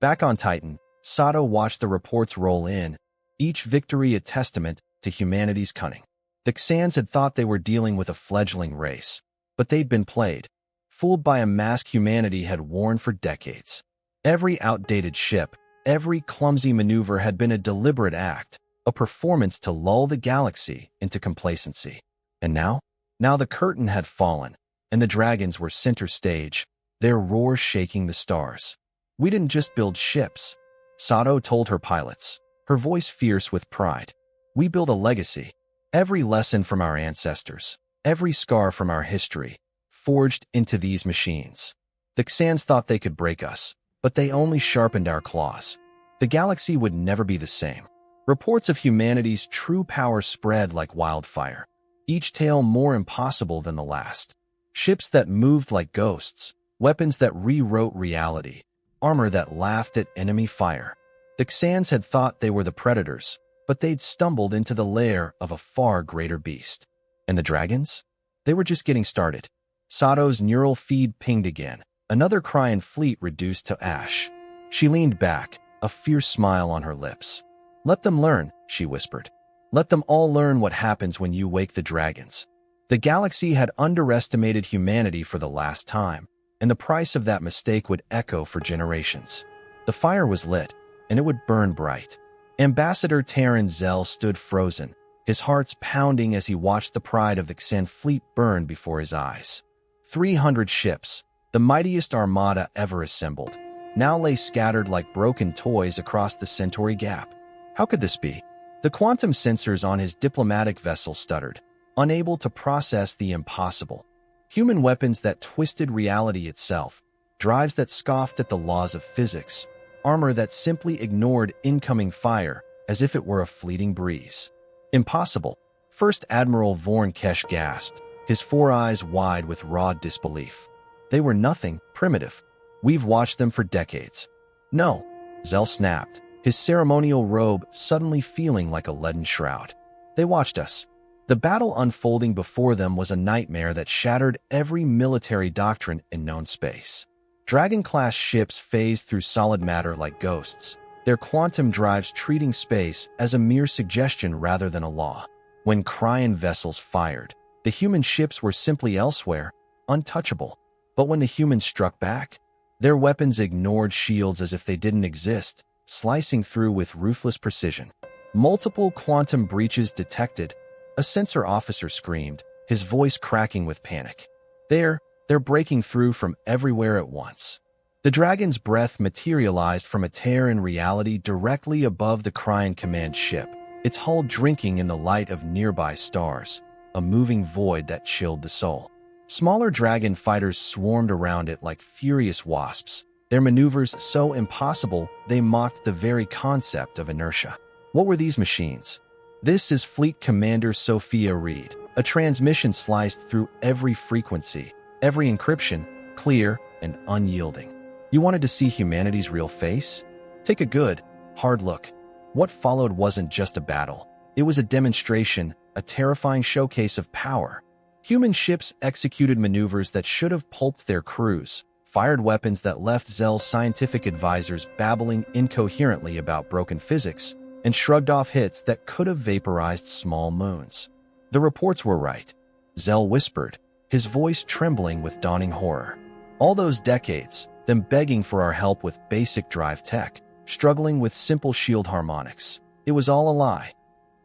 Back on Titan, Sato watched the reports roll in, each victory a testament to humanity's cunning. The Xans had thought they were dealing with a fledgling race, but they'd been played, fooled by a mask humanity had worn for decades. Every outdated ship, every clumsy maneuver had been a deliberate act, a performance to lull the galaxy into complacency. And now the curtain had fallen, and the dragons were center stage, their roar shaking the stars. We didn't just build ships, Sato told her pilots, her voice fierce with pride. We build a legacy. Every lesson from our ancestors, every scar from our history, forged into these machines. The Xans thought they could break us, but they only sharpened our claws. The galaxy would never be the same. Reports of humanity's true power spread like wildfire, each tale more impossible than the last. Ships that moved like ghosts, weapons that rewrote reality, armor that laughed at enemy fire. The Xans had thought they were the predators, but they'd stumbled into the lair of a far greater beast. And the dragons? They were just getting started. Sato's neural feed pinged again, another Cryan fleet reduced to ash. She leaned back, a fierce smile on her lips. Let them learn, she whispered. Let them all learn what happens when you wake the dragons. The galaxy had underestimated humanity for the last time, and the price of that mistake would echo for generations. The fire was lit, and it would burn bright. Ambassador Terran Zell stood frozen, his heart pounding as he watched the pride of the Xen fleet burn before his eyes. 300 ships, the mightiest armada ever assembled, now lay scattered like broken toys across the Centauri Gap. How could this be? The quantum sensors on his diplomatic vessel stuttered, unable to process the impossible. Human weapons that twisted reality itself, drives that scoffed at the laws of physics, armor that simply ignored incoming fire as if it were a fleeting breeze. Impossible. First Admiral Vorn Kesh gasped, his four eyes wide with raw disbelief. They were nothing, primitive. We've watched them for decades. No, Zell snapped, his ceremonial robe suddenly feeling like a leaden shroud. They watched us. The battle unfolding before them was a nightmare that shattered every military doctrine in known space. Dragon-class ships phased through solid matter like ghosts, their quantum drives treating space as a mere suggestion rather than a law. When Cryan vessels fired, the human ships were simply elsewhere, untouchable. But when the humans struck back, their weapons ignored shields as if they didn't exist, slicing through with ruthless precision. Multiple quantum breaches detected, a sensor officer screamed, his voice cracking with panic. They're breaking through from everywhere at once. The dragon's breath materialized from a tear in reality directly above the Cryan command ship, its hull drinking in the light of nearby stars, a moving void that chilled the soul. Smaller dragon fighters swarmed around it like furious wasps, their maneuvers so impossible they mocked the very concept of inertia. What were these machines? This is Fleet Commander Sophia Reed, a transmission sliced through every frequency, every encryption, clear and unyielding. You wanted to see humanity's real face? Take a good, hard look. What followed wasn't just a battle. It was a demonstration, a terrifying showcase of power. Human ships executed maneuvers that should have pulped their crews, fired weapons that left Zell's scientific advisors babbling incoherently about broken physics, and shrugged off hits that could have vaporized small moons. The reports were right, Zell whispered, his voice trembling with dawning horror. All those decades, them begging for our help with basic drive tech, struggling with simple shield harmonics. It was all a lie.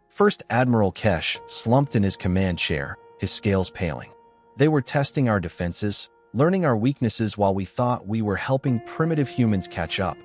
First Admiral Kesh slumped in his command chair, his scales paling. They were testing our defenses, learning our weaknesses while we thought we were helping primitive humans catch up.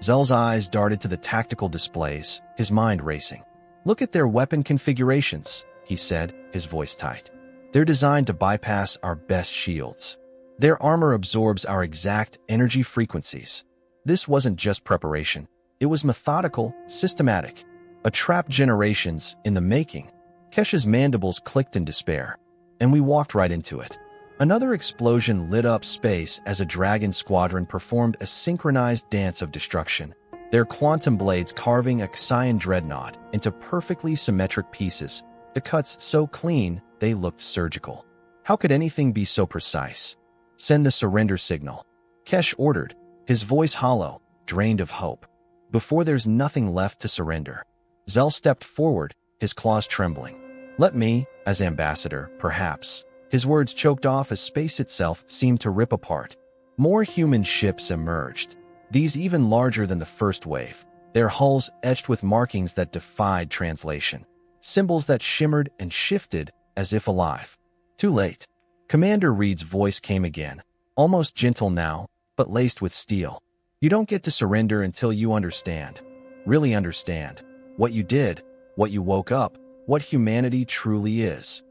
Zell's eyes darted to the tactical displays, his mind racing. Look at their weapon configurations, he said, his voice tight. They're designed to bypass our best shields. Their armor absorbs our exact energy frequencies. This wasn't just preparation. It was methodical, systematic. A trap generations in the making. Kesh's mandibles clicked in despair, and we walked right into it. Another explosion lit up space as a dragon squadron performed a synchronized dance of destruction, their quantum blades carving a Xian dreadnought into perfectly symmetric pieces, the cuts so clean they looked surgical. How could anything be so precise? Send the surrender signal, Kesh ordered, his voice hollow. drained of hope. Before there's nothing left to surrender. Zell stepped forward, his claws trembling. Let me, as ambassador, perhaps. His words choked off as space itself seemed to rip apart. More human ships emerged, these even larger than the first wave, their hulls etched with markings that defied translation, symbols that shimmered and shifted as if alive. Too late. Commander Reed's voice came again, almost gentle now, but laced with steel. You don't get to surrender until you understand, really understand, what you did, what you woke up, what humanity truly is.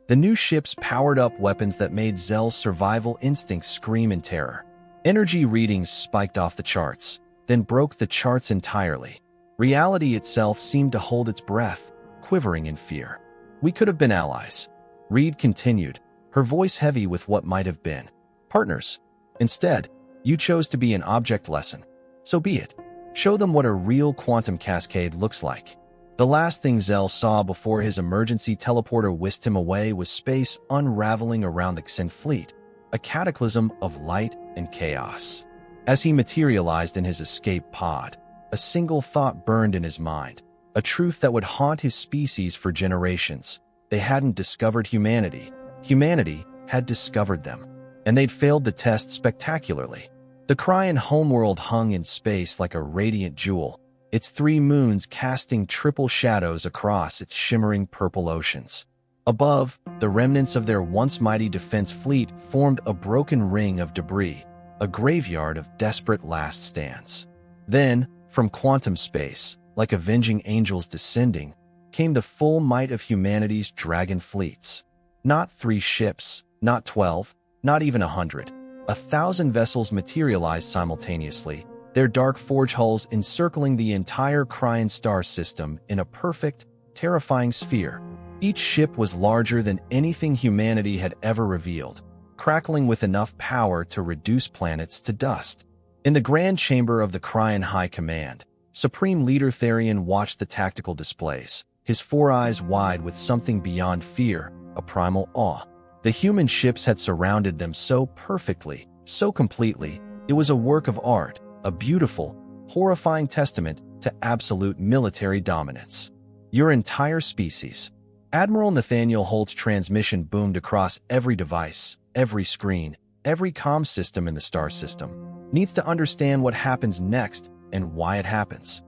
The new ships powered up weapons that made Zell's survival instincts scream in terror. Energy readings spiked off the charts, then broke the charts entirely. Reality itself seemed to hold its breath, quivering in fear. We could have been allies. Reed continued, her voice heavy with what might have been. Partners. Instead, you chose to be an object lesson. So be it. Show them what a real quantum cascade looks like. The last thing Zell saw before his emergency teleporter whisked him away was space unraveling around the Xin fleet, a cataclysm of light and chaos. As he materialized in his escape pod, a single thought burned in his mind, a truth that would haunt his species for generations. They hadn't discovered humanity. Humanity had discovered them, and they'd failed the test spectacularly. The Cryan homeworld hung in space like a radiant jewel, its 3 moons casting triple shadows across its shimmering purple oceans. Above, the remnants of their once mighty defense fleet formed a broken ring of debris, a graveyard of desperate last stands. Then, from quantum space, like avenging angels descending, came the full might of humanity's dragon fleets. Not 3 ships, not 12, not even 100. 1,000 vessels materialized simultaneously, their dark forge hulls encircling the entire Cryan star system in a perfect, terrifying sphere. Each ship was larger than anything humanity had ever revealed, crackling with enough power to reduce planets to dust. In the grand chamber of the Cryan High Command, Supreme Leader Therion watched the tactical displays, his 4 eyes wide with something beyond fear, a primal awe. The human ships had surrounded them so perfectly, so completely, it was a work of art, a beautiful, horrifying testament to absolute military dominance. Your entire species. Admiral Nathaniel Holt's transmission boomed across every device, every screen, every comm system in the star system. Needs to understand what happens next and why it happens.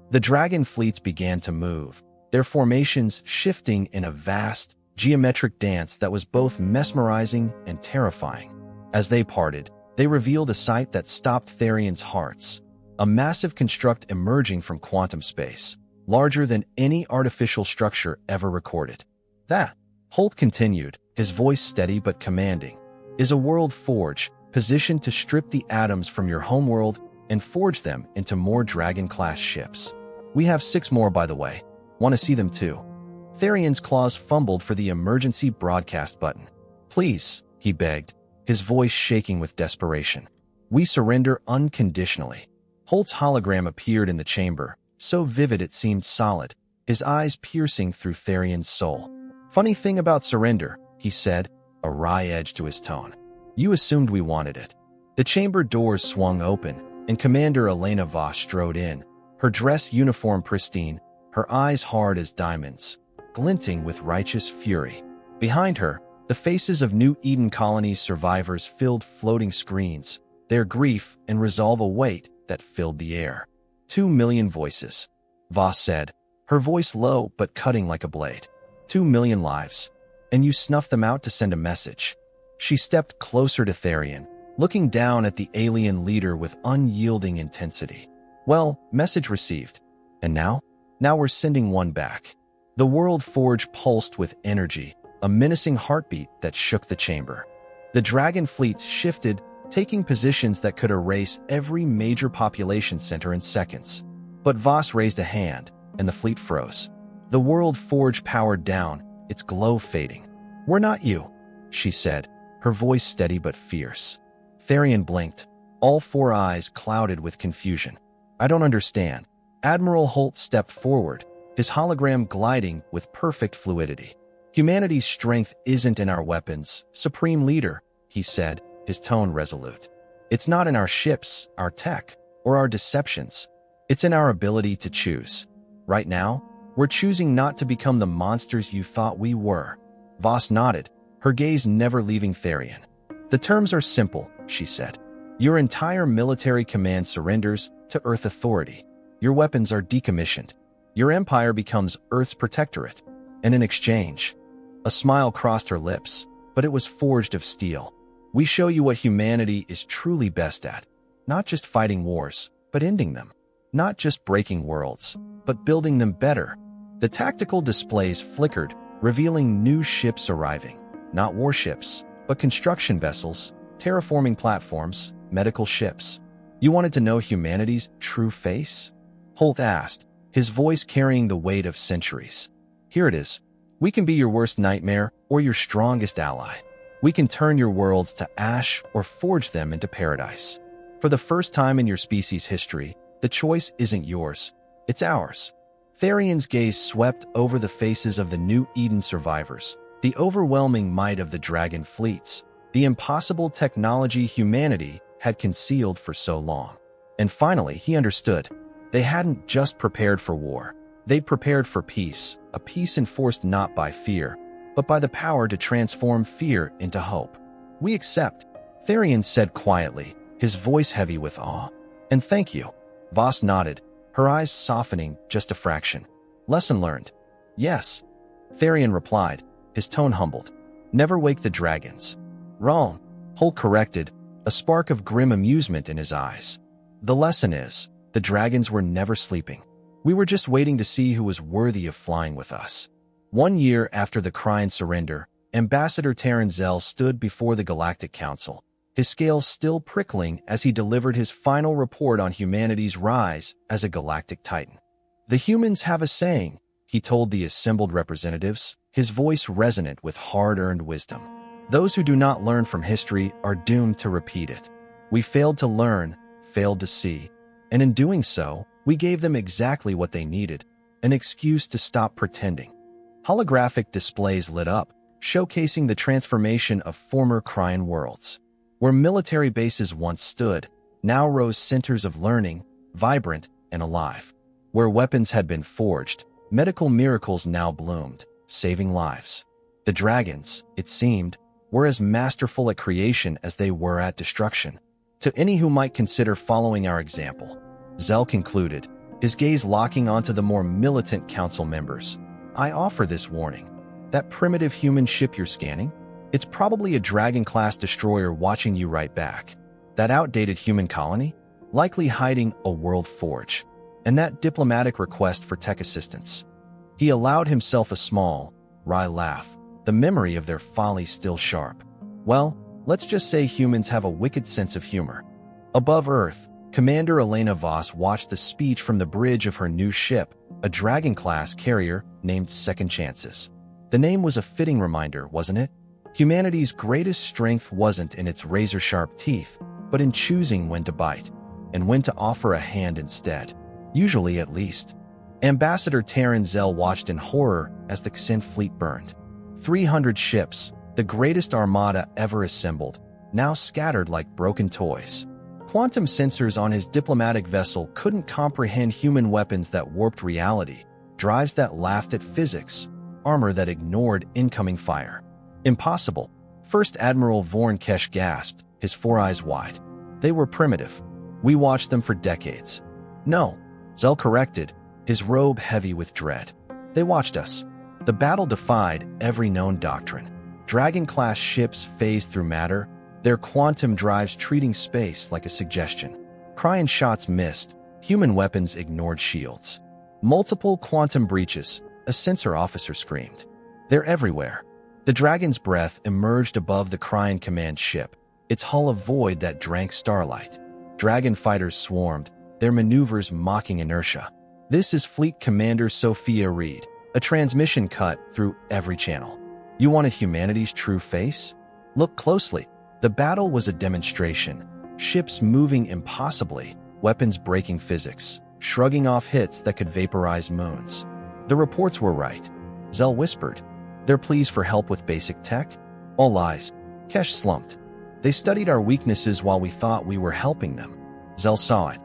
The dragon fleets began to move, their formations shifting in a vast, geometric dance that was both mesmerizing and terrifying. As they parted, they revealed a sight that stopped Therion's hearts. A massive construct emerging from quantum space, larger than any artificial structure ever recorded. That, Holt continued, his voice steady but commanding, is a world forge, positioned to strip the atoms from your homeworld and forge them into more Dragon-class ships. We have 6 more, by the way. Want to see them too? Therion's claws fumbled for the emergency broadcast button. Please, he begged, his voice shaking with desperation. We surrender unconditionally. Holt's hologram appeared in the chamber, so vivid it seemed solid, his eyes piercing through Therion's soul. Funny thing about surrender, he said, a wry edge to his tone. You assumed we wanted it. The chamber doors swung open, and Commander Elena Voss strode in, her dress uniform pristine, her eyes hard as diamonds, glinting with righteous fury. Behind her, the faces of New Eden Colony's survivors filled floating screens, their grief and resolve a weight that filled the air. 2 million voices, Voss said, her voice low but cutting like a blade. 2 million lives. And you snuffed them out to send a message. She stepped closer to Therion, looking down at the alien leader with unyielding intensity. Well, message received. And now? Now we're sending one back. The world forge pulsed with energy, a menacing heartbeat that shook the chamber. The dragon fleets shifted, taking positions that could erase every major population center in seconds. But Voss raised a hand, and the fleet froze. The world forge powered down, its glow fading. We're not you, she said, her voice steady but fierce. Therion blinked, all 4 eyes clouded with confusion. I don't understand. Admiral Holt stepped forward, his hologram gliding with perfect fluidity. Humanity's strength isn't in our weapons, Supreme Leader, he said, his tone resolute. It's not in our ships, our tech. or our deceptions. It's in our ability to choose. Right now, we're choosing not to become the monsters you thought we were. Voss nodded, her gaze never leaving Therian. The terms are simple, she said. Your entire military command surrenders to Earth authority. Your weapons are decommissioned. Your empire becomes Earth's protectorate. And in exchange, a smile crossed her lips, but it was forged of steel. We show you what humanity is truly best at. Not just fighting wars, but ending them. Not just breaking worlds, but building them better. The tactical displays flickered, revealing new ships arriving. Not warships, but construction vessels, terraforming platforms, medical ships. You wanted to know humanity's true face? Holt asked, his voice carrying the weight of centuries. Here it is. We can be your worst nightmare or your strongest ally. We can turn your worlds to ash or forge them into paradise. For the first time in your species' history, the choice isn't yours. It's ours. Therian's gaze swept over the faces of the New Eden survivors, the overwhelming might of the dragon fleets, the impossible technology humanity had concealed for so long. And finally, he understood. They hadn't just prepared for war. They'd prepared for peace, a peace enforced not by fear, but by the power to transform fear into hope. We accept, Therian said quietly, his voice heavy with awe. And thank you. Voss nodded, her eyes softening just a fraction. Lesson learned. Yes. Therian replied, his tone humbled. Never wake the dragons. Wrong. Holt corrected, a spark of grim amusement in his eyes. The lesson is, the dragons were never sleeping. We were just waiting to see who was worthy of flying with us. 1 year after the Kryn surrender, Ambassador Terran Zell stood before the Galactic Council, his scales still prickling as he delivered his final report on humanity's rise as a galactic titan. The humans have a saying, he told the assembled representatives, his voice resonant with hard-earned wisdom. Those who do not learn from history are doomed to repeat it. We failed to learn, failed to see, and in doing so, we gave them exactly what they needed, an excuse to stop pretending. Holographic displays lit up, showcasing the transformation of former Kryn worlds. Where military bases once stood, now rose centers of learning, vibrant and alive. Where weapons had been forged, medical miracles now bloomed, saving lives. The dragons, it seemed, were as masterful at creation as they were at destruction. To any who might consider following our example, Zell concluded, his gaze locking onto the more militant council members. I offer this warning. That primitive human ship you're scanning? It's probably a Dragon-class destroyer watching you right back. That outdated human colony? Likely hiding a world forge. And that diplomatic request for tech assistance. He allowed himself a small, wry laugh, the memory of their folly still sharp. Well, let's just say humans have a wicked sense of humor. Above Earth, Commander Elena Voss watched the speech from the bridge of her new ship, a Dragon-class carrier named Second Chances. The name was a fitting reminder, wasn't it? Humanity's greatest strength wasn't in its razor-sharp teeth, but in choosing when to bite, and when to offer a hand instead. Usually, at least. Ambassador Terran Zell watched in horror as the Xin fleet burned. 300 ships, the greatest armada ever assembled, now scattered like broken toys. Quantum sensors on his diplomatic vessel couldn't comprehend human weapons that warped reality, drives that laughed at physics, armor that ignored incoming fire. Impossible. First Admiral Vorn Kesh gasped, his 4 eyes wide. They were primitive. We watched them for decades. No, Zell corrected, his robe heavy with dread. They watched us. The battle defied every known doctrine. Dragon-class ships phased through matter, their quantum drives treating space like a suggestion. Kryn shots missed, human weapons ignored shields. Multiple quantum breaches, a sensor officer screamed. They're everywhere. The dragon's breath emerged above the Kryn command ship, its hull a void that drank starlight. Dragon fighters swarmed, their maneuvers mocking inertia. This is Fleet Commander Sophia Reed, a transmission cut through every channel. You wanted humanity's true face? Look closely. The battle was a demonstration. Ships moving impossibly, weapons breaking physics, shrugging off hits that could vaporize moons. The reports were right. Zell whispered. Their pleas for help with basic tech? All lies. Kesh slumped. They studied our weaknesses while we thought we were helping them. Zell saw it.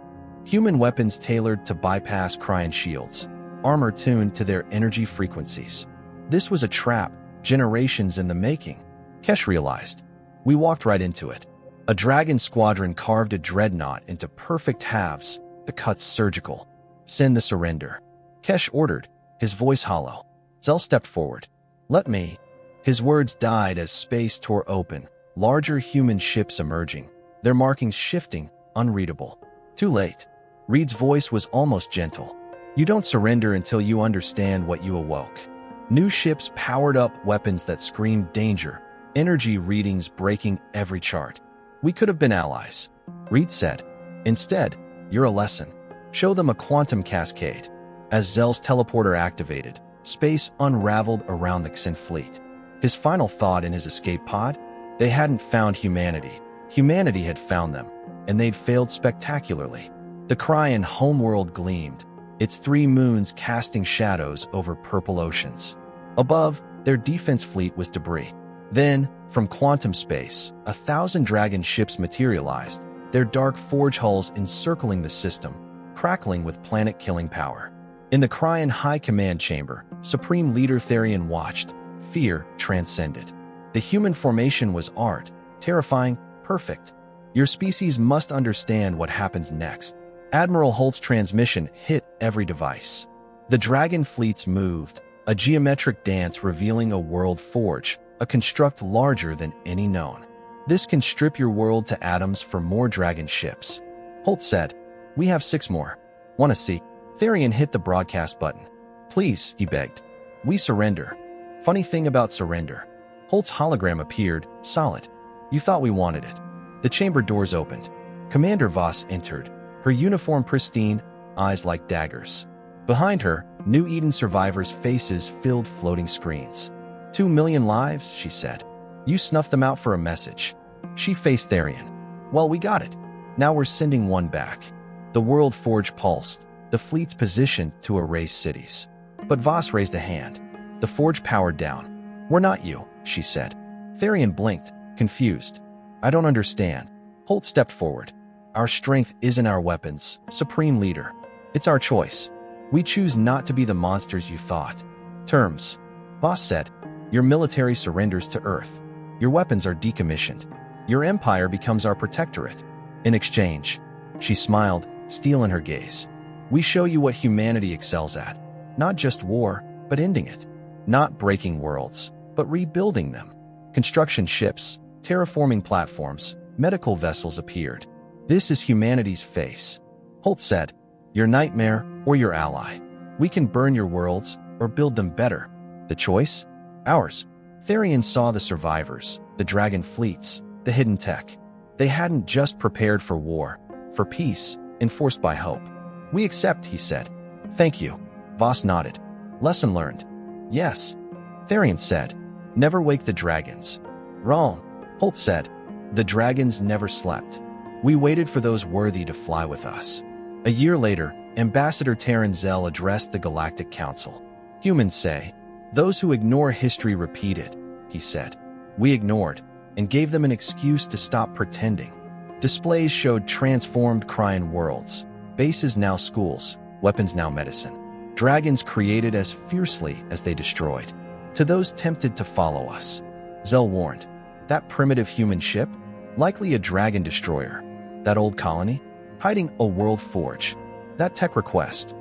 Human weapons tailored to bypass Cryan shields, armor tuned to their energy frequencies. This was a trap, generations in the making, Kesh realized. We walked right into it. A dragon squadron carved a dreadnought into perfect halves, the cuts surgical. Send the surrender, Kesh ordered, his voice hollow. Zell stepped forward. Let me. His words died as space tore open, larger human ships emerging, their markings shifting, unreadable. Too late. Reed's voice was almost gentle. You don't surrender until you understand what you awoke. New ships powered up weapons that screamed danger, energy readings breaking every chart. We could have been allies, Reed said. Instead, you're a lesson. Show them a quantum cascade. As Zell's teleporter activated, space unraveled around the Xin fleet. His final thought in his escape pod? They hadn't found humanity. Humanity had found them, and they'd failed spectacularly. The Cryan homeworld gleamed, its 3 moons casting shadows over purple oceans. Above, their defense fleet was debris. Then, from quantum space, 1,000 dragon ships materialized, their dark forge hulls encircling the system, crackling with planet-killing power. In the Cryan High Command Chamber, Supreme Leader Therion watched. Fear transcended. The human formation was art, terrifying, perfect. Your species must understand what happens next. Admiral Holt's transmission hit every device. The dragon fleets moved, a geometric dance revealing a world forge, a construct larger than any known. This can strip your world to atoms for more dragon ships. Holt said, we have 6 more. Want to see? Therion hit the broadcast button. Please, he begged. We surrender. Funny thing about surrender. Holt's hologram appeared, solid. You thought we wanted it. The chamber doors opened. Commander Voss entered, her uniform pristine, eyes like daggers. Behind her, New Eden survivors' faces filled floating screens. 2 million lives, she said. You snuffed them out for a message. She faced Therion. Well, we got it. Now we're sending one back. The world forge pulsed, the fleet's positioned to erase cities. But Voss raised a hand. The forge powered down. We're not you, she said. Therion blinked, confused. I don't understand. Holt stepped forward. Our strength isn't our weapons, Supreme Leader. It's our choice. We choose not to be the monsters you thought. Terms. Voss said. Your military surrenders to Earth. Your weapons are decommissioned. Your empire becomes our protectorate. In exchange, she smiled, steel in her gaze. We show you what humanity excels at. Not just war, but ending it. Not breaking worlds, but rebuilding them. Construction ships, terraforming platforms, medical vessels appeared. This is humanity's face. Holt said, your nightmare or your ally. We can burn your worlds or build them better. The choice? Ours. Therion saw the survivors, the dragon fleets, the hidden tech. They hadn't just prepared for war, for peace, enforced by hope. We accept, he said. Thank you. Voss nodded. Lesson learned. Yes. Therion said. Never wake the dragons. Wrong. Holt said. The dragons never slept. We waited for those worthy to fly with us. A year later, Ambassador Terran Zell addressed the Galactic Council. Humans say, those who ignore history repeat it, he said. We ignored, and gave them an excuse to stop pretending. Displays showed transformed Cryan worlds, bases now schools, weapons now medicine. Dragons created as fiercely as they destroyed. To those tempted to follow us, Zell warned, that primitive human ship, likely a dragon destroyer. That old colony, hiding a world forge. That tech request.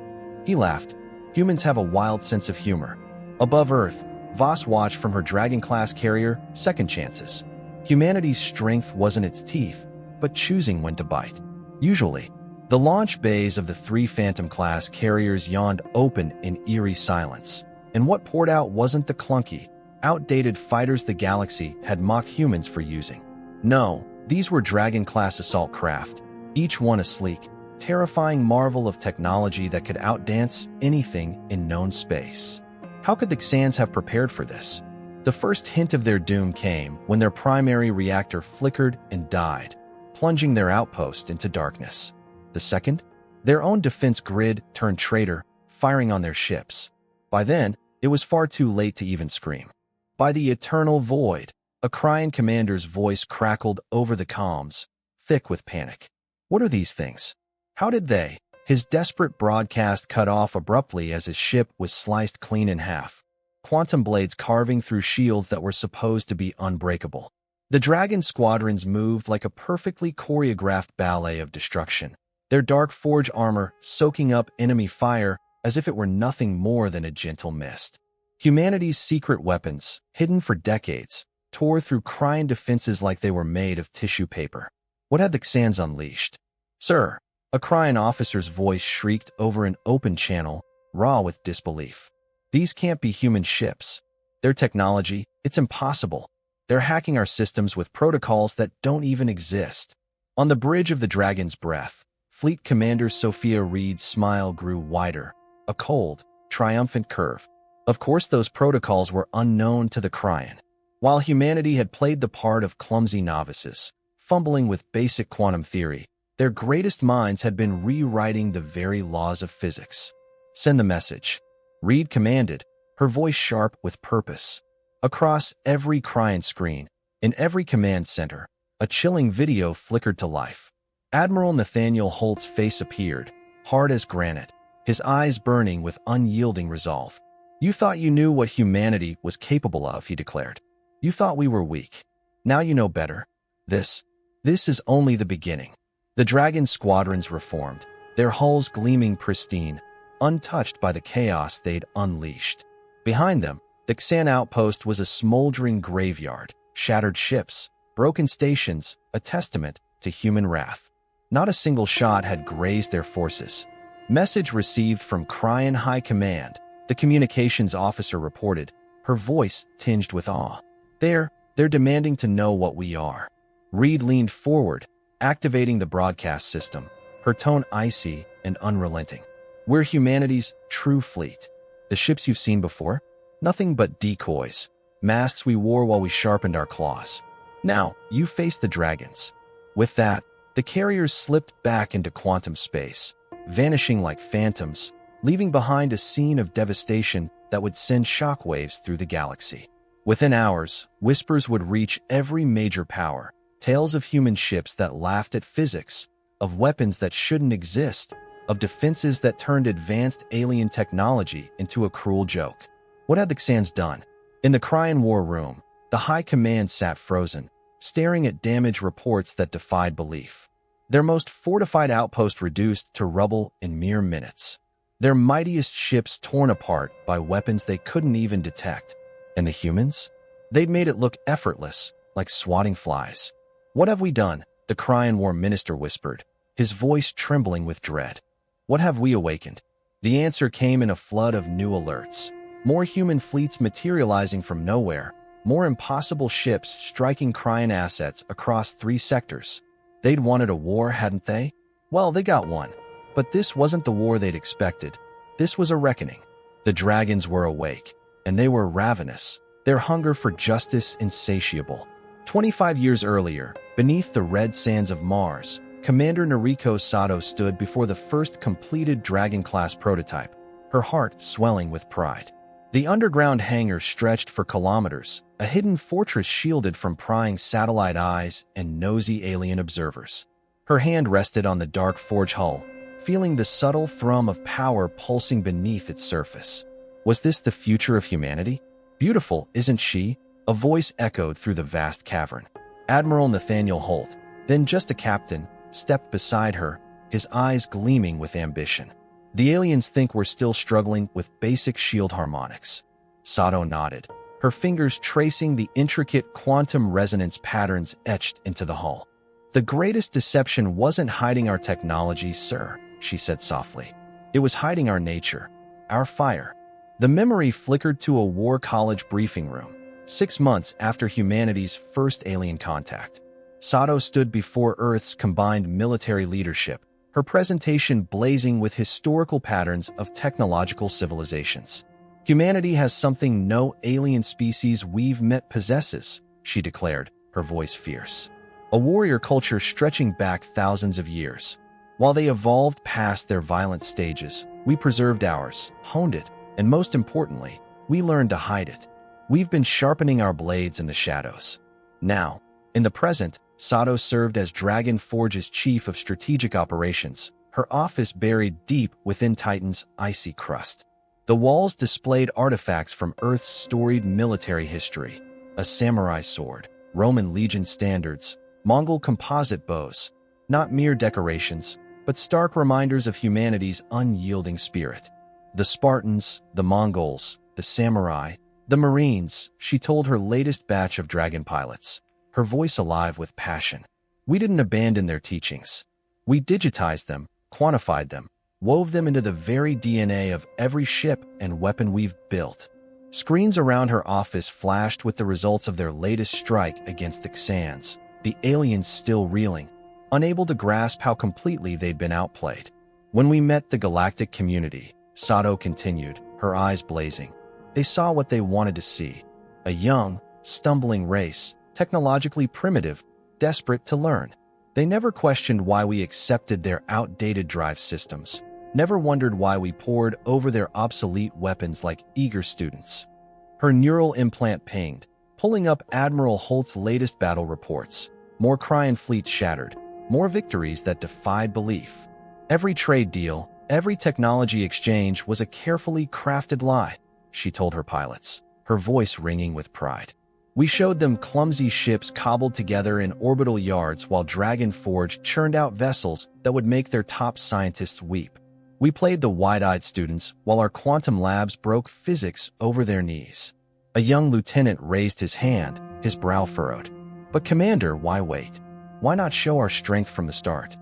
He laughed. Humans have a wild sense of humor. Above Earth, Voss watched from her dragon-class carrier, Second Chances. Humanity's strength wasn't its teeth, but choosing when to bite. Usually, the launch bays of the 3 Phantom-class carriers yawned open in eerie silence, and what poured out wasn't the clunky, outdated fighters the galaxy had mocked humans for using. No, these were Dragon-class assault craft, each one a sleek, terrifying marvel of technology that could outdance anything in known space. How could the Xans have prepared for this? The first hint of their doom came when their primary reactor flickered and died, plunging their outpost into darkness. The second, their own defense grid turned traitor, firing on their ships. By then, it was far too late to even scream. By the eternal void, a Cryan commander's voice crackled over the comms, thick with panic. What are these things? How did they? His desperate broadcast cut off abruptly as his ship was sliced clean in half, quantum blades carving through shields that were supposed to be unbreakable. The Dragon squadrons moved like a perfectly choreographed ballet of destruction, their dark forge armor soaking up enemy fire as if it were nothing more than a gentle mist. Humanity's secret weapons, hidden for decades, tore through Cryan defenses like they were made of tissue paper. What had the Xans unleashed? "Sir," a Cryan officer's voice shrieked over an open channel, raw with disbelief. "These can't be human ships. Their technology, it's impossible. They're hacking our systems with protocols that don't even exist." On the bridge of the Dragon's Breath, Fleet Commander Sophia Reed's smile grew wider, a cold, triumphant curve. Of course those protocols were unknown to the Cryan. While humanity had played the part of clumsy novices, fumbling with basic quantum theory, their greatest minds had been rewriting the very laws of physics. "Send the message," Reed commanded, her voice sharp with purpose. Across every Cryan screen, in every command center, a chilling video flickered to life. Admiral Nathaniel Holt's face appeared, hard as granite, his eyes burning with unyielding resolve. "You thought you knew what humanity was capable of," he declared. "You thought we were weak. Now you know better. This is only the beginning." The Dragon squadrons reformed, their hulls gleaming pristine, untouched by the chaos they'd unleashed. Behind them, the Xan outpost was a smoldering graveyard, shattered ships, broken stations, a testament to human wrath. Not a single shot had grazed their forces. "Message received from Cryan High Command," the communications officer reported, her voice tinged with awe. They're demanding to know what we are." Reed leaned forward, activating the broadcast system, her tone icy and unrelenting. "We're humanity's true fleet. The ships you've seen before? Nothing but decoys, masks we wore while we sharpened our claws. Now, you face the Dragons." With that, the carriers slipped back into quantum space, vanishing like phantoms, leaving behind a scene of devastation that would send shockwaves through the galaxy. Within hours, whispers would reach every major power, tales of human ships that laughed at physics, of weapons that shouldn't exist, of defenses that turned advanced alien technology into a cruel joke. What had the Xans done? In the Cryan War Room, the High Command sat frozen, staring at damage reports that defied belief. Their most fortified outpost reduced to rubble in mere minutes. Their mightiest ships torn apart by weapons they couldn't even detect. And the humans? They'd made it look effortless, like swatting flies. "What have we done?" the Cryan War Minister whispered, his voice trembling with dread. "What have we awakened?" The answer came in a flood of new alerts. More human fleets materializing from nowhere, more impossible ships striking Cryan assets across 3 sectors. They'd wanted a war, hadn't they? Well, they got one. But this wasn't the war they'd expected. This was a reckoning. The Dragons were awake, and they were ravenous, their hunger for justice insatiable. 25 years earlier, beneath the red sands of Mars, Commander Noriko Sato stood before the first completed Dragon-class prototype, her heart swelling with pride. The underground hangar stretched for kilometers, a hidden fortress shielded from prying satellite eyes and nosy alien observers. Her hand rested on the dark forge hull, feeling the subtle thrum of power pulsing beneath its surface. Was this the future of humanity? "Beautiful, isn't she?" a voice echoed through the vast cavern. Admiral Nathaniel Holt, then just a captain, stepped beside her, his eyes gleaming with ambition. "The aliens think we're still struggling with basic shield harmonics." Sato nodded, her fingers tracing the intricate quantum resonance patterns etched into the hull. "The greatest deception wasn't hiding our technology, sir," she said softly. "It was hiding our nature, our fire." The memory flickered to a war college briefing room, 6 months after humanity's first alien contact. Sato stood before Earth's combined military leadership, her presentation blazing with historical patterns of technological civilizations. "Humanity has something no alien species we've met possesses," she declared, her voice fierce. "A warrior culture stretching back thousands of years. While they evolved past their violent stages, we preserved ours, honed it, and most importantly, we learned to hide it. We've been sharpening our blades in the shadows." Now, in the present, Sato served as Dragon Forge's chief of strategic operations, her office buried deep within Titan's icy crust. The walls displayed artifacts from Earth's storied military history: a samurai sword, Roman legion standards, Mongol composite bows, not mere decorations, but stark reminders of humanity's unyielding spirit. The Spartans, the Mongols, the samurai, the Marines, she told her latest batch of dragon pilots, her voice alive with passion. We didn't abandon their teachings. We digitized them, quantified them, wove them into the very DNA of every ship and weapon we've built. Screens around her office flashed with the results of their latest strike against the Xans, the aliens still reeling, unable to grasp how completely they'd been outplayed. When we met the galactic community, Sato continued, her eyes blazing, they saw what they wanted to see: a young, stumbling race, technologically primitive, desperate to learn. They never questioned why we accepted their outdated drive systems, never wondered why we pored over their obsolete weapons like eager students. Her neural implant pinged, pulling up Admiral Holt's latest battle reports. More Cryon fleets shattered, more victories that defied belief. Every trade deal, every technology exchange was a carefully crafted lie, she told her pilots, her voice ringing with pride. We showed them clumsy ships cobbled together in orbital yards while Dragon Forge churned out vessels that would make their top scientists weep. We played the wide-eyed students while our quantum labs broke physics over their knees. A young lieutenant raised his hand, his brow furrowed. But Commander, why wait? Why not show our strength from the start?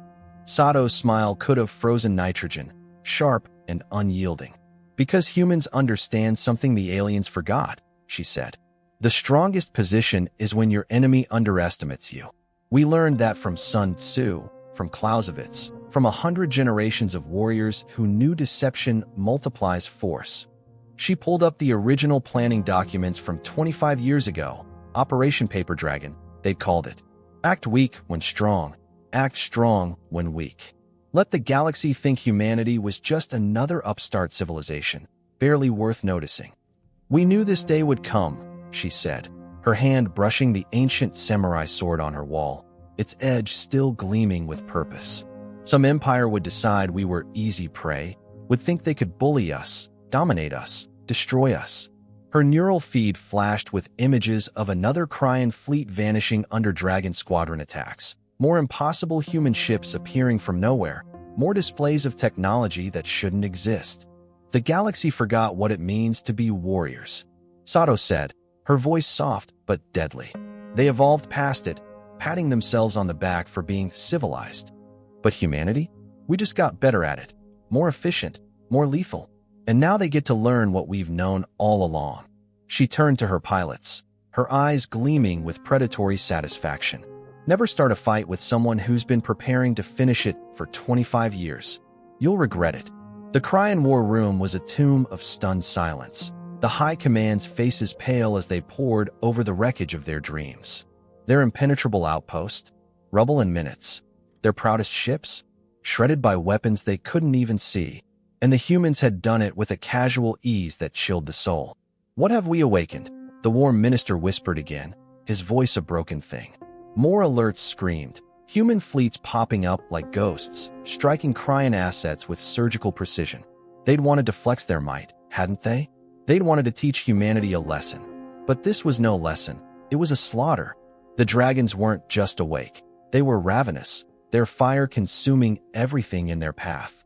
Sato's smile could have frozen nitrogen, sharp and unyielding. Because humans understand something the aliens forgot, she said. The strongest position is when your enemy underestimates you. We learned that from Sun Tzu, from Clausewitz, from 100 generations of warriors who knew deception multiplies force. She pulled up the original planning documents from 25 years ago, Operation Paper Dragon, they'd called it. Act weak when strong, act strong when weak. Let the galaxy think humanity was just another upstart civilization, barely worth noticing. We knew this day would come, she said, her hand brushing the ancient samurai sword on her wall, its edge still gleaming with purpose. Some empire would decide we were easy prey, would think they could bully us, dominate us, destroy us. Her neural feed flashed with images of another Cryon fleet vanishing under Dragon Squadron attacks, more impossible human ships appearing from nowhere, more displays of technology that shouldn't exist. The galaxy forgot what it means to be warriors. Sato said, her voice soft but deadly. They evolved past it, patting themselves on the back for being civilized. But humanity? We just got better at it, more efficient, more lethal. And now they get to learn what we've known all along. She turned to her pilots, her eyes gleaming with predatory satisfaction. Never start a fight with someone who's been preparing to finish it for 25 years. You'll regret it. The Cryon War Room was a tomb of stunned silence, the High Command's faces pale as they pored over the wreckage of their dreams. Their impenetrable outpost, rubble in minutes. Their proudest ships, shredded by weapons they couldn't even see. And the humans had done it with a casual ease that chilled the soul. What have we awakened? The War Minister whispered again, his voice a broken thing. More alerts screamed, human fleets popping up like ghosts, striking Cryon assets with surgical precision. They'd wanted to flex their might, hadn't they? They'd wanted to teach humanity a lesson. But this was no lesson. It was a slaughter. The dragons weren't just awake. They were ravenous, their fire consuming everything in their path.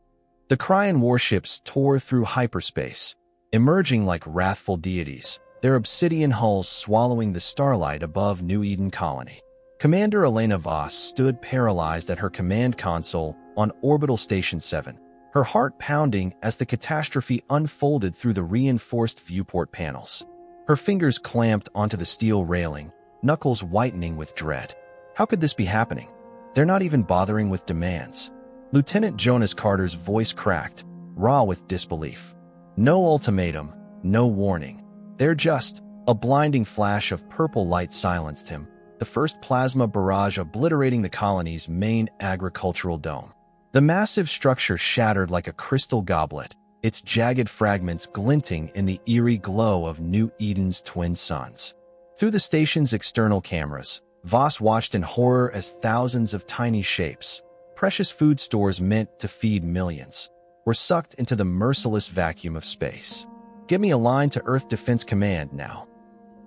The Cryon warships tore through hyperspace, emerging like wrathful deities, their obsidian hulls swallowing the starlight above New Eden Colony. Commander Elena Voss stood paralyzed at her command console on Orbital Station 7, her heart pounding as the catastrophe unfolded through the reinforced viewport panels. Her fingers clamped onto the steel railing, knuckles whitening with dread. How could this be happening? They're not even bothering with demands. Lieutenant Jonas Carter's voice cracked, raw with disbelief. No ultimatum, no warning. They're just... A blinding flash of purple light silenced him, the first plasma barrage obliterating the colony's main agricultural dome. The massive structure shattered like a crystal goblet, its jagged fragments glinting in the eerie glow of New Eden's twin suns. Through the station's external cameras, Voss watched in horror as thousands of tiny shapes, Precious food stores meant to feed millions were sucked into the merciless vacuum of space. "Give me a line to Earth Defense Command now,"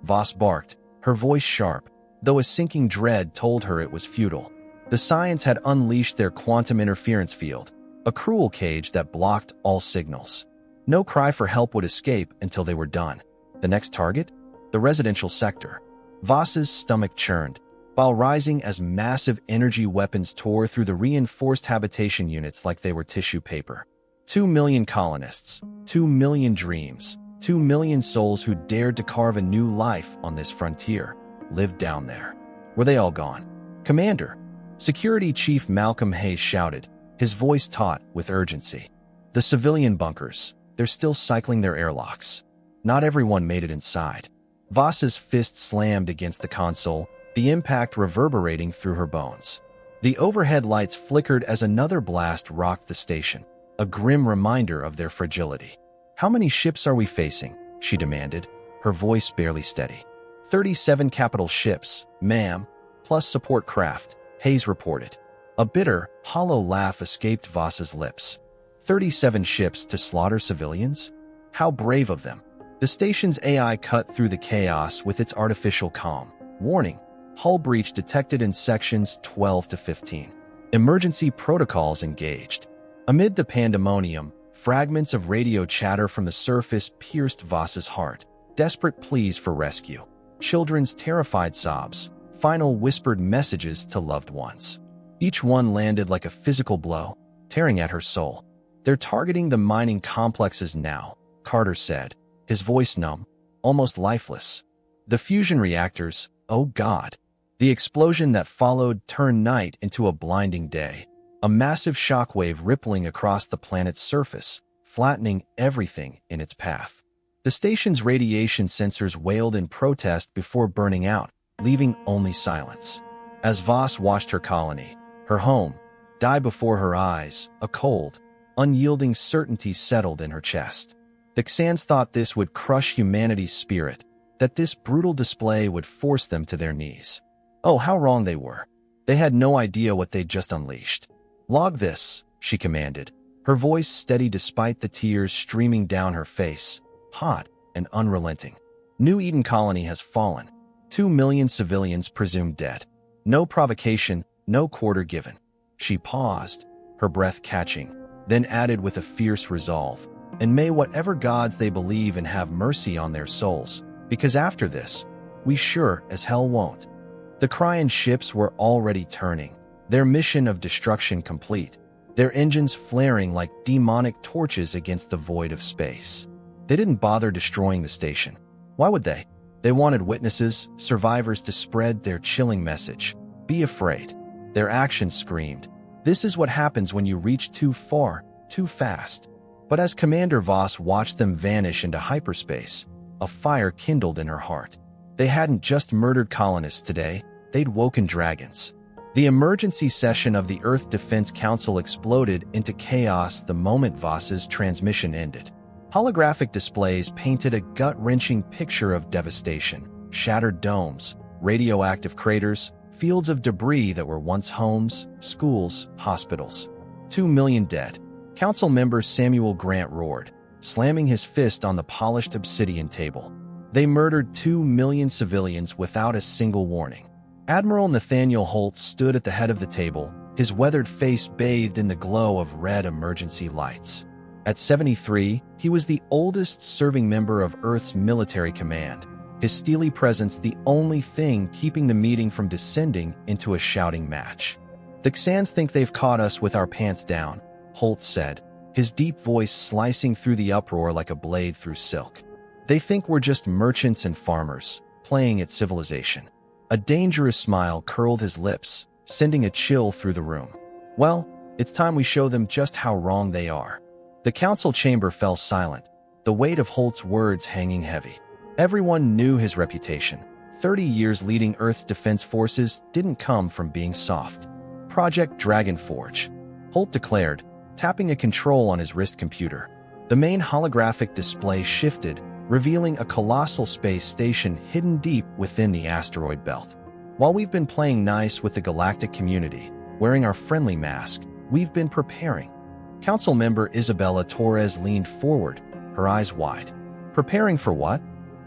Voss barked, her voice sharp, though a sinking dread told her it was futile. The Science had unleashed their quantum interference field, a cruel cage that blocked all signals. No cry for help would escape until they were done. The next target? The residential sector. Voss's stomach churned, while rising as massive energy weapons tore through the reinforced habitation units like they were tissue paper. 2 million colonists, 2 million dreams, 2 million souls who dared to carve a new life on this frontier lived down there. Were they all gone? "Commander!" Security Chief Malcolm Hayes shouted, his voice taut with urgency. "The civilian bunkers, they're still cycling their airlocks. Not everyone made it inside." Voss's fist slammed against the console, the impact reverberating through her bones. The overhead lights flickered as another blast rocked the station, a grim reminder of their fragility. "How many ships are we facing?" she demanded, her voice barely steady. 37 capital ships, ma'am, plus support craft," Hayes reported. A bitter, hollow laugh escaped Voss's lips. 37 ships to slaughter civilians? How brave of them. The station's AI cut through the chaos with its artificial calm. "Warning, hull breach detected in sections 12 to 15. Emergency protocols engaged." Amid the pandemonium, fragments of radio chatter from the surface pierced Voss's heart. Desperate pleas for rescue. Children's terrified sobs. Final whispered messages to loved ones. Each one landed like a physical blow, tearing at her soul. "They're targeting the mining complexes now," Carter said, his voice numb, almost lifeless. "The fusion reactors, oh God." The explosion that followed turned night into a blinding day, a massive shockwave rippling across the planet's surface, flattening everything in its path. The station's radiation sensors wailed in protest before burning out, leaving only silence. As Voss watched her colony, her home, die before her eyes, a cold, unyielding certainty settled in her chest. The Xans thought this would crush humanity's spirit, that this brutal display would force them to their knees. Oh, how wrong they were. They had no idea what they'd just unleashed. "Log this," she commanded, her voice steady despite the tears streaming down her face, hot and unrelenting. "New Eden colony has fallen. 2 million civilians presumed dead. No provocation, no quarter given." She paused, her breath catching, then added with a fierce resolve, "And may whatever gods they believe in have mercy on their souls, because after this, we sure as hell won't." The Cryan ships were already turning, their mission of destruction complete, their engines flaring like demonic torches against the void of space. They didn't bother destroying the station. Why would they? They wanted witnesses, survivors to spread their chilling message. Be afraid. Their actions screamed. This is what happens when you reach too far, too fast. But as Commander Voss watched them vanish into hyperspace, a fire kindled in her heart. They hadn't just murdered colonists today, they'd woken dragons. The emergency session of the Earth Defense Council exploded into chaos the moment Voss's transmission ended. Holographic displays painted a gut-wrenching picture of devastation, shattered domes, radioactive craters, fields of debris that were once homes, schools, hospitals. 2 million dead. Council member Samuel Grant roared, slamming his fist on the polished obsidian table. They murdered 2 million civilians without a single warning. Admiral Nathaniel Holt stood at the head of the table, his weathered face bathed in the glow of red emergency lights. At 73, he was the oldest serving member of Earth's military command, his steely presence the only thing keeping the meeting from descending into a shouting match. "The Xans think they've caught us with our pants down," Holt said, his deep voice slicing through the uproar like a blade through silk. "They think we're just merchants and farmers, playing at civilization." A dangerous smile curled his lips, sending a chill through the room. "Well, it's time we show them just how wrong they are." The council chamber fell silent, the weight of Holt's words hanging heavy. Everyone knew his reputation. 30 years leading Earth's defense forces didn't come from being soft. "Project Dragonforge," Holt declared, tapping a control on his wrist computer. The main holographic display shifted, revealing a colossal space station hidden deep within the asteroid belt. "While we've been playing nice with the galactic community, wearing our friendly mask. We've been preparing. Council member Isabella Torres leaned forward, her eyes wide. Preparing for what?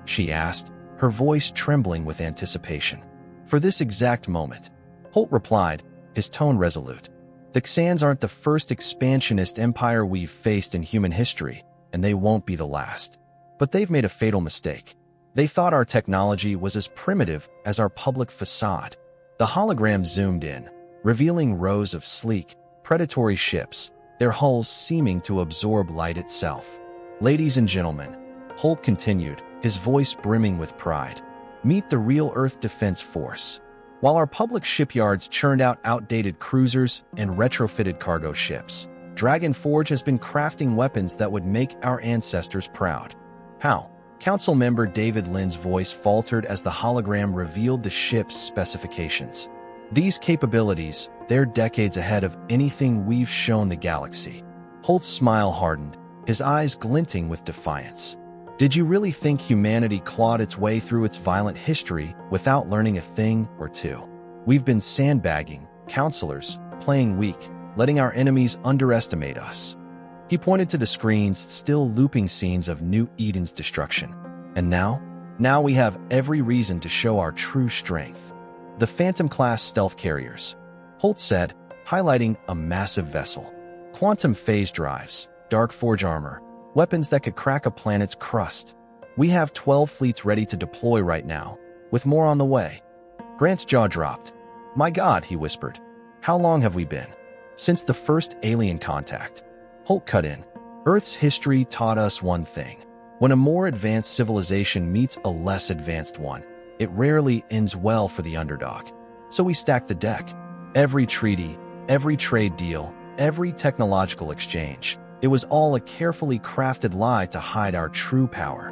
She asked, her voice trembling with anticipation. For this exact moment. Holt replied, his tone resolute. The Xans aren't the first expansionist empire we've faced in human history, and they won't be the last. But they've made a fatal mistake. They thought our technology was as primitive as our public facade. The hologram zoomed in, revealing rows of sleek, predatory ships, their hulls seeming to absorb light itself. Ladies and gentlemen, Holt continued, his voice brimming with pride, meet the real Earth Defense Force. While our public shipyards churned out outdated cruisers and retrofitted cargo ships, Dragon Forge has been crafting weapons that would make our ancestors proud. How? Council member David Lynn's voice faltered as the hologram revealed the ship's specifications. These capabilities, they're decades ahead of anything we've shown the galaxy. Holt's smile hardened, his eyes glinting with defiance. Did you really think humanity clawed its way through its violent history without learning a thing or two? We've been sandbagging, counselors, playing weak, letting our enemies underestimate us. He pointed to the screens, still looping scenes of New Eden's destruction. And now we have every reason to show our true strength. The Phantom-class stealth carriers, Holt said, highlighting a massive vessel. Quantum phase drives, dark forge armor, weapons that could crack a planet's crust. We have 12 fleets ready to deploy right now, with more on the way. Grant's jaw dropped. My God, he whispered. How long have we been? Since the first alien contact. Holt cut in. Earth's history taught us one thing. When a more advanced civilization meets a less advanced one, it rarely ends well for the underdog. So we stacked the deck. Every treaty, every trade deal, every technological exchange. It was all a carefully crafted lie to hide our true power.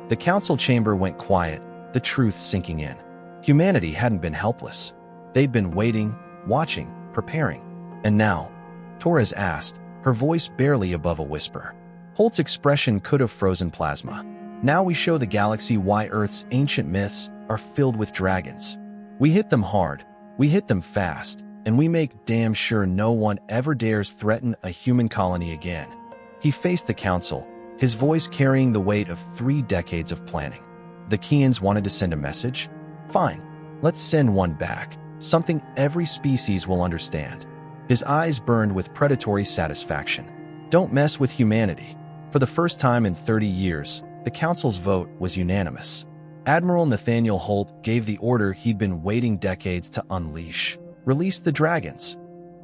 The council chamber went quiet, the truth sinking in. Humanity hadn't been helpless. They'd been waiting, watching, preparing. And now? Torres asked, her voice barely above a whisper. Holt's expression could have frozen plasma. Now we show the galaxy why Earth's ancient myths are filled with dragons. We hit them hard, we hit them fast, and we make damn sure no one ever dares threaten a human colony again. He faced the council, his voice carrying the weight of 3 decades of planning. The Keans wanted to send a message? Fine, let's send one back, something every species will understand. His eyes burned with predatory satisfaction. Don't mess with humanity. For the first time in 30 years, the council's vote was unanimous. Admiral Nathaniel Holt gave the order he'd been waiting decades to unleash. Release the dragons.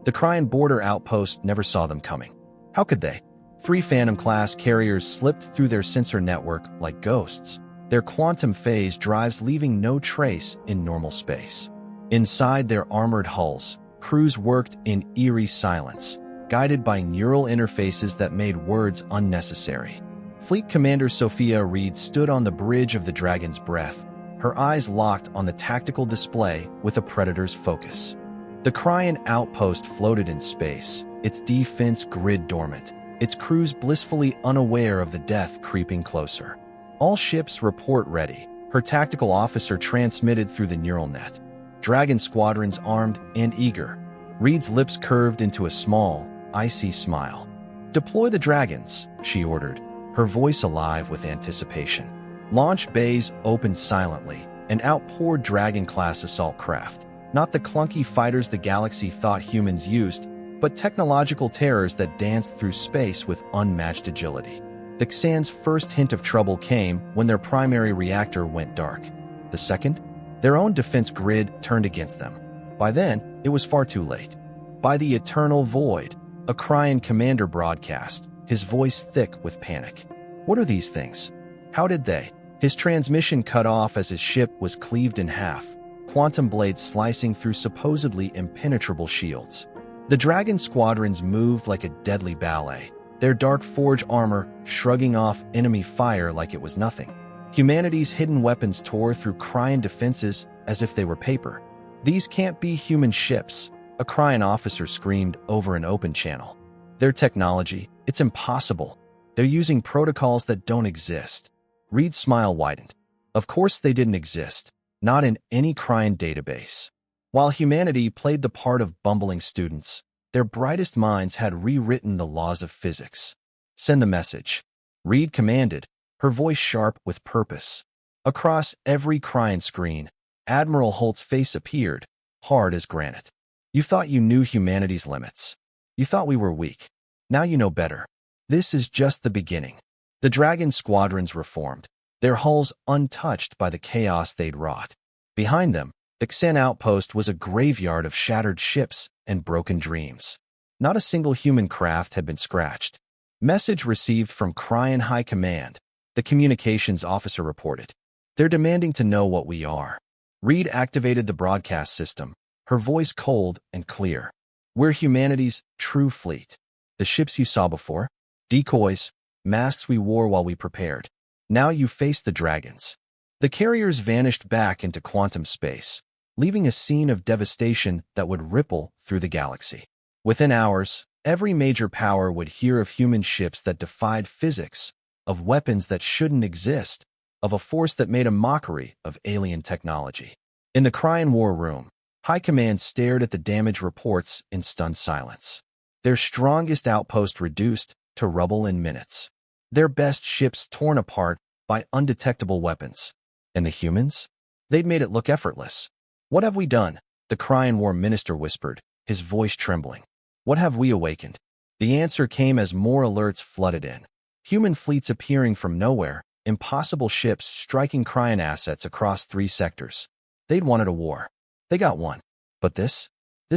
The Cryan border outpost never saw them coming. How could they? 3 Phantom-class carriers slipped through their sensor network like ghosts, their quantum phase drives leaving no trace in normal space. Inside their armored hulls, crews worked in eerie silence, guided by neural interfaces that made words unnecessary. Fleet Commander Sophia Reed stood on the bridge of the Dragon's Breath, her eyes locked on the tactical display with a predator's focus. The Cryan outpost floated in space, its defense grid dormant, its crews blissfully unaware of the death creeping closer. All ships report ready, her tactical officer transmitted through the neural net. Dragon squadrons armed and eager. Reed's lips curved into a small, icy smile. Deploy the dragons, she ordered, her voice alive with anticipation. Launch bays opened silently, and out poured Dragon-class assault craft. Not the clunky fighters the galaxy thought humans used, but technological terrors that danced through space with unmatched agility. The Xan's first hint of trouble came when their primary reactor went dark. The second, their own defense grid turned against them. By then, it was far too late. By the eternal void, a Cryan commander broadcast, his voice thick with panic. What are these things? How did they? His transmission cut off as his ship was cleaved in half, quantum blades slicing through supposedly impenetrable shields. The Dragon squadrons moved like a deadly ballet, their dark forge armor shrugging off enemy fire like it was nothing. Humanity's hidden weapons tore through Cryan defenses as if they were paper. These can't be human ships, a Cryan officer screamed over an open channel. Their technology, it's impossible. They're using protocols that don't exist. Reed's smile widened. Of course they didn't exist, not in any Cryan database. While humanity played the part of bumbling students, their brightest minds had rewritten the laws of physics. Send the message. Reed commanded, her voice sharp with purpose. Across every crying screen, Admiral Holt's face appeared, hard as granite. You thought you knew humanity's limits. You thought we were weak. Now you know better. This is just the beginning. The Dragon squadrons reformed, their hulls untouched by the chaos they'd wrought. Behind them, the Xen outpost was a graveyard of shattered ships and broken dreams. Not a single human craft had been scratched. Message received from Cryan High Command, the communications officer reported. They're demanding to know what we are. Reed activated the broadcast system, her voice cold and clear. We're humanity's true fleet. The ships you saw before? Decoys, masks we wore while we prepared. Now you face the dragons. The carriers vanished back into quantum space, leaving a scene of devastation that would ripple through the galaxy. Within hours, every major power would hear of human ships that defied physics, of weapons that shouldn't exist, of a force that made a mockery of alien technology. In the Cryan War Room, High Command stared at the damage reports in stunned silence. Their strongest outpost reduced to rubble in minutes. Their best ships torn apart by undetectable weapons. And the humans? They'd made it look effortless. What have we done? The Cryan War Minister whispered, his voice trembling. What have we awakened? The answer came as more alerts flooded in. Human fleets appearing from nowhere, impossible ships striking Cryan assets across 3 sectors. They'd wanted a war. They got one. But this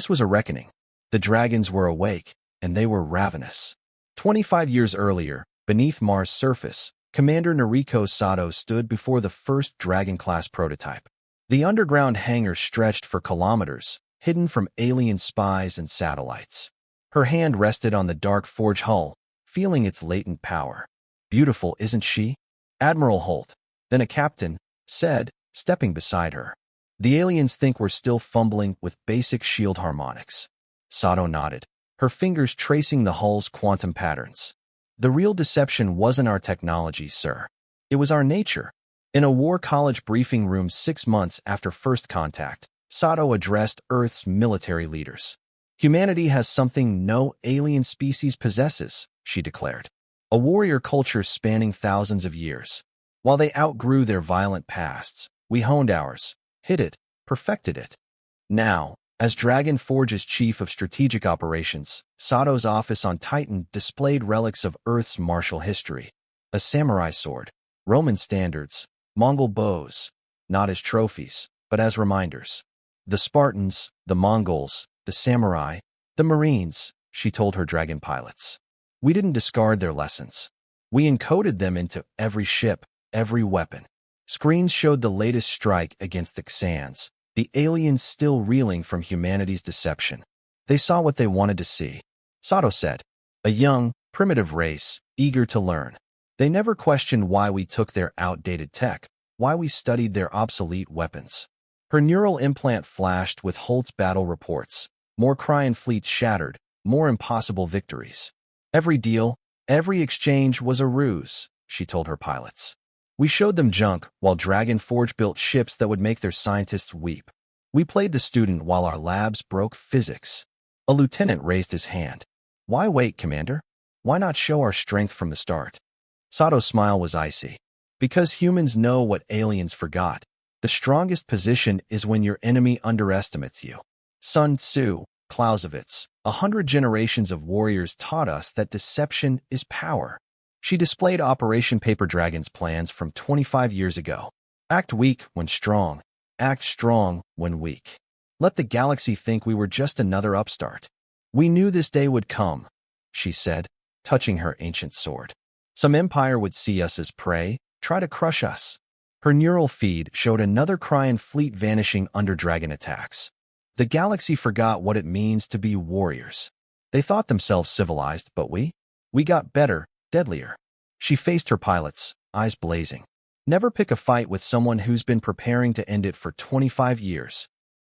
was a reckoning. The dragons were awake, and they were ravenous. 25 years earlier, beneath Mars' surface, Commander Noriko Sato stood before the first Dragon-class prototype. The underground hangar stretched for kilometers, hidden from alien spies and satellites. Her hand rested on the dark forge hull, feeling its latent power. Beautiful, isn't she? Admiral Holt, then a captain, said, stepping beside her. The aliens think we're still fumbling with basic shield harmonics. Sato nodded, her fingers tracing the hull's quantum patterns. The real deception wasn't our technology, sir. It was our nature. In a war college briefing room 6 months after first contact, Sato addressed Earth's military leaders. Humanity has something no alien species possesses, she declared. A warrior culture spanning thousands of years. While they outgrew their violent pasts, we honed ours, hid it, perfected it. Now, as Dragon Forge's chief of strategic operations, Sato's office on Titan displayed relics of Earth's martial history. A samurai sword, Roman standards, Mongol bows, not as trophies, but as reminders. The Spartans, the Mongols, the samurai, the Marines, she told her dragon pilots. We didn't discard their lessons. We encoded them into every ship, every weapon. Screens showed the latest strike against the Xans, the aliens still reeling from humanity's deception. They saw what they wanted to see. Sato said, a young, primitive race, eager to learn. They never questioned why we took their outdated tech, why we studied their obsolete weapons. Her neural implant flashed with Holt's battle reports. More Cryan fleets shattered, more impossible victories. Every deal, every exchange was a ruse, she told her pilots. We showed them junk while Dragon Forge built ships that would make their scientists weep. We played the student while our labs broke physics. A lieutenant raised his hand. Why wait, Commander? Why not show our strength from the start? Sato's smile was icy. Because humans know what aliens forgot. The strongest position is when your enemy underestimates you. Sun Tzu, Clausewitz, 100 generations of warriors taught us that deception is power. She displayed Operation Paper Dragon's plans from 25 years ago. Act weak when strong. Act strong when weak. Let the galaxy think we were just another upstart. We knew this day would come, she said, touching her ancient sword. Some empire would see us as prey, try to crush us. Her neural feed showed another Cryan fleet vanishing under dragon attacks. The galaxy forgot what it means to be warriors. They thought themselves civilized, but we got better, deadlier. She faced her pilots, eyes blazing. Never pick a fight with someone who's been preparing to end it for 25 years.